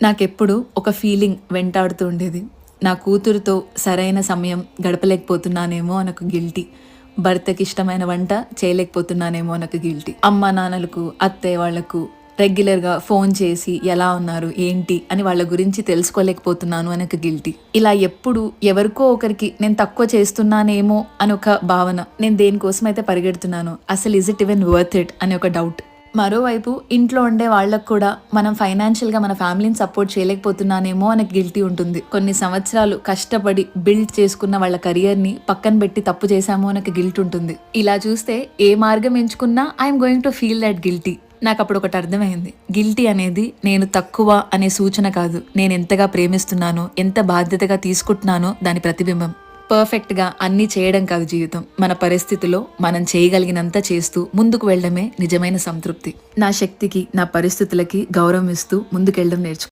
నాకెప్పుడు ఒక ఫీలింగ్ వెంటాడుతూ ఉండేది. నా కూతురుతో సరైన సమయం గడపలేకపోతున్నానేమో అనొక గిల్టీ. భర్తకి ఇష్టమైన వంట చేయలేకపోతున్నానేమో అనొక గిల్టీ. అమ్మా నాన్నలకు, అత్తయ్య వాళ్ళకు రెగ్యులర్‌గా ఫోన్ చేసి ఎలా ఉన్నారు, ఏంటి అని వాళ్ళ గురించి తెలుసుకోలేకపోతున్నాను అనొక గిల్టీ. ఇలా ఎప్పుడు ఎవరికో ఒకరికి నేను తక్కువ చేస్తున్నానేమో అనొక భావన. నేను దేనికోసమైతే పరిగెడుతున్నానో అసలు is it even worth it అనే ఒక డౌట్. మరోవైపు ఇంట్లో ఉండే వాళ్ళకు కూడా మనం ఫైనాన్షియల్గా మన ఫ్యామిలీని సపోర్ట్ చేయలేకపోతున్నానేమో అనే గిల్టీ ఉంటుంది. కొన్ని సంవత్సరాలు కష్టపడి బిల్డ్ చేసుకున్న వాళ్ళ కెరియర్ని పక్కన పెట్టి తప్పు చేశామో అనే గిల్ట్ ఉంటుంది. ఇలా చూస్తే ఏ మార్గం ఎంచుకున్నా I'm going to feel that guilty. నాకు అప్పుడు ఒకటి అర్థమైంది. గిల్టీ అనేది నేను తక్కువ అనే సూచన కాదు, నేను ఎంతగా ప్రేమిస్తున్నానో, ఎంత బాధ్యతగా తీసుకుంటున్నానో దాని ప్రతిబింబం. పర్ఫెక్ట్గా అన్నీ చేయడం కాదు జీవితం. మన పరిస్థితిలో మనం చేయగలిగినంత చేస్తూ ముందుకు వెళ్ళడమే నిజమైన సంతృప్తి. నా శక్తికి, నా పరిస్థితులకి గౌరవం ఇస్తూ ముందుకెళ్ళడం నేర్చుకో.